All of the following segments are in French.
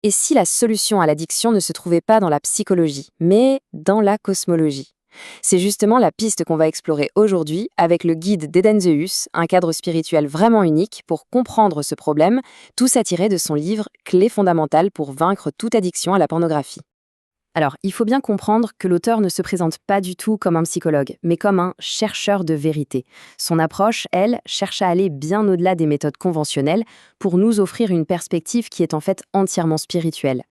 Et si la solution à l'addiction ne se trouvait pas dans la psychologie, mais dans la cosmologie? C'est justement la piste qu'on va explorer aujourd'hui avec le guide d'Eden Zeus, un cadre spirituel vraiment unique pour comprendre ce problème, tout ça tiré de son livre Clés fondamentales pour vaincre toute addiction à la pornographie. Alors, il faut bien comprendre que l'auteur ne se présente pas du tout comme un psychologue, mais comme un chercheur de vérité. Son approche, elle, cherche à aller bien au-delà des méthodes conventionnelles pour nous offrir une perspective qui est en fait entièrement spirituelle.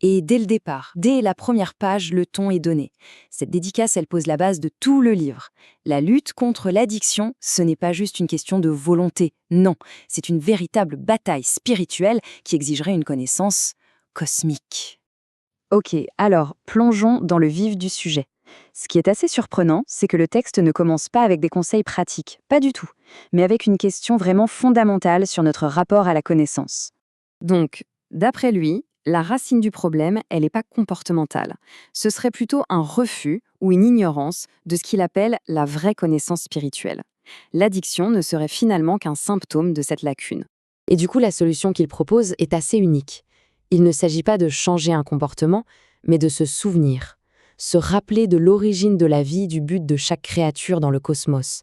Et dès le départ, dès la première page, le ton est donné. Cette dédicace, elle pose la base de tout le livre. La lutte contre l'addiction, ce n'est pas juste une question de volonté, non, c'est une véritable bataille spirituelle qui exigerait une connaissance cosmique. Ok, alors plongeons dans le vif du sujet. Ce qui est assez surprenant, c'est que le texte ne commence pas avec des conseils pratiques, pas du tout, mais avec une question vraiment fondamentale sur notre rapport à la connaissance. Donc, d'après lui, la racine du problème, elle n'est pas comportementale. Ce serait plutôt un refus ou une ignorance de ce qu'il appelle la vraie connaissance spirituelle. L'addiction ne serait finalement qu'un symptôme de cette lacune. Et du coup, la solution qu'il propose est assez unique. Il ne s'agit pas de changer un comportement, mais de se souvenir, se rappeler de l'origine de la vie, du but de chaque créature dans le cosmos.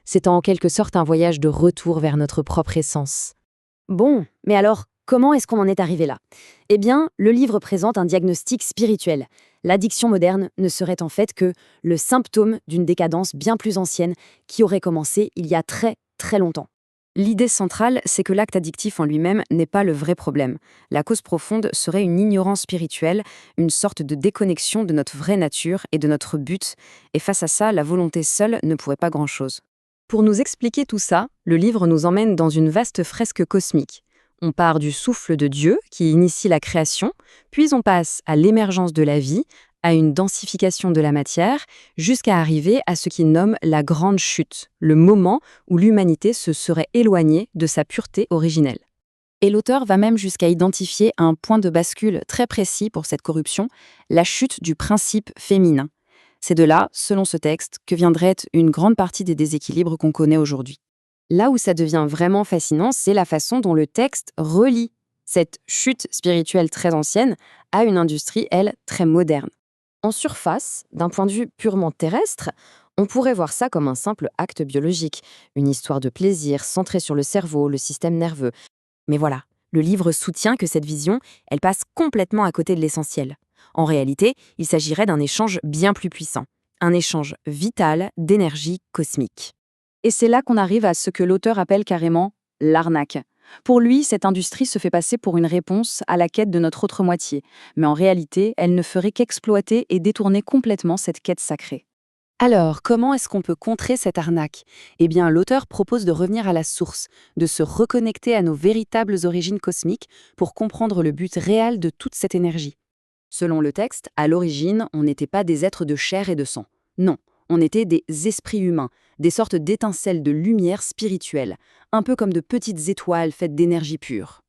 C'est en quelque sorte un voyage de retour vers notre propre essence. Bon, mais alors, comment est-ce qu'on en est arrivé là? Eh bien, le livre présente un diagnostic spirituel. L'addiction moderne ne serait en fait que le symptôme d'une décadence bien plus ancienne qui aurait commencé il y a très, très longtemps. L'idée centrale, c'est que l'acte addictif en lui-même n'est pas le vrai problème. La cause profonde serait une ignorance spirituelle, une sorte de déconnexion de notre vraie nature et de notre but, et face à ça, la volonté seule ne pourrait pas grand-chose. Pour nous expliquer tout ça, le livre nous emmène dans une vaste fresque cosmique. On part du souffle de Dieu qui initie la création, puis on passe à l'émergence de la vie, à une densification de la matière, jusqu'à arriver à ce qu'il nomme la grande chute, le moment où l'humanité se serait éloignée de sa pureté originelle. Et l'auteur va même jusqu'à identifier un point de bascule très précis pour cette corruption, la chute du principe féminin. C'est de là, selon ce texte, que viendrait une grande partie des déséquilibres qu'on connaît aujourd'hui. Là où ça devient vraiment fascinant, c'est la façon dont le texte relie cette chute spirituelle très ancienne à une industrie, elle, très moderne. En surface, d'un point de vue purement terrestre, on pourrait voir ça comme un simple acte biologique, une histoire de plaisir centrée sur le cerveau, le système nerveux. Mais voilà, le livre soutient que cette vision, elle passe complètement à côté de l'essentiel. En réalité, il s'agirait d'un échange bien plus puissant, un échange vital d'énergie cosmique. Et c'est là qu'on arrive à ce que l'auteur appelle carrément l'arnaque. Pour lui, cette industrie se fait passer pour une réponse à la quête de notre autre moitié, mais en réalité, elle ne ferait qu'exploiter et détourner complètement cette quête sacrée. Alors, comment est-ce qu'on peut contrer cette arnaque? Eh bien, l'auteur propose de revenir à la source, de se reconnecter à nos véritables origines cosmiques pour comprendre le but réel de toute cette énergie. Selon le texte, à l'origine, on n'était pas des êtres de chair et de sang. Non, on était des esprits humains, des sortes d'étincelles de lumière spirituelle, un peu comme de petites étoiles faites d'énergie pure.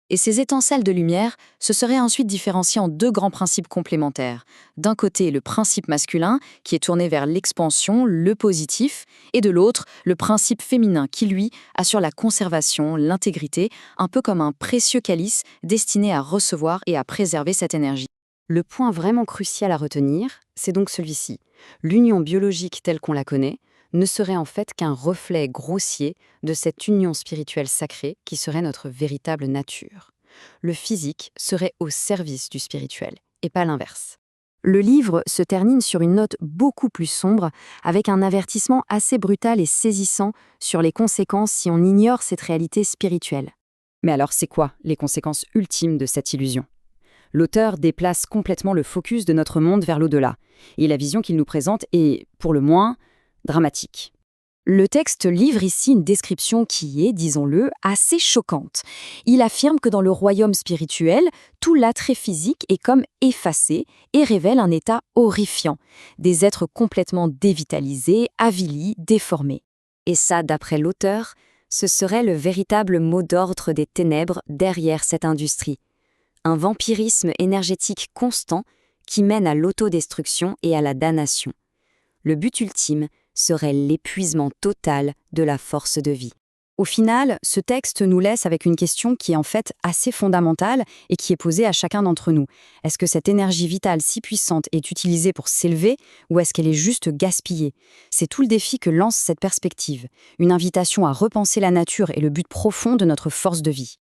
Et ces étincelles de lumière se seraient ensuite différenciées en deux grands principes complémentaires. D'un côté, le principe masculin, qui est tourné vers l'expansion, le positif, et de l'autre, le principe féminin, qui, lui, assure la conservation, l'intégrité, un peu comme un précieux calice destiné à recevoir et à préserver cette énergie. Le point vraiment crucial à retenir, c'est donc celui-ci. L'union biologique telle qu'on la connaît ne serait en fait qu'un reflet grossier de cette union spirituelle sacrée qui serait notre véritable nature. Le physique serait au service du spirituel, et pas l'inverse. Le livre se termine sur une note beaucoup plus sombre, avec un avertissement assez brutal et saisissant sur les conséquences si on ignore cette réalité spirituelle. Mais alors c'est quoi les conséquences ultimes de cette illusion? L'auteur déplace complètement le focus de notre monde vers l'au-delà, et la vision qu'il nous présente est, pour le moins, dramatique. Le texte livre ici une description qui est, disons-le, assez choquante. Il affirme que dans le royaume spirituel, tout l'attrait physique est comme effacé et révèle un état horrifiant, des êtres complètement dévitalisés, avilis, déformés. Et ça, d'après l'auteur, ce serait le véritable mot d'ordre des ténèbres derrière cette industrie. Un vampirisme énergétique constant qui mène à l'autodestruction et à la damnation. Le but ultime serait l'épuisement total de la force de vie. Au final, ce texte nous laisse avec une question qui est en fait assez fondamentale et qui est posée à chacun d'entre nous. Est-ce que cette énergie vitale si puissante est utilisée pour s'élever ou est-ce qu'elle est juste gaspillée? C'est tout le défi que lance cette perspective, une invitation à repenser la nature et le but profond de notre force de vie.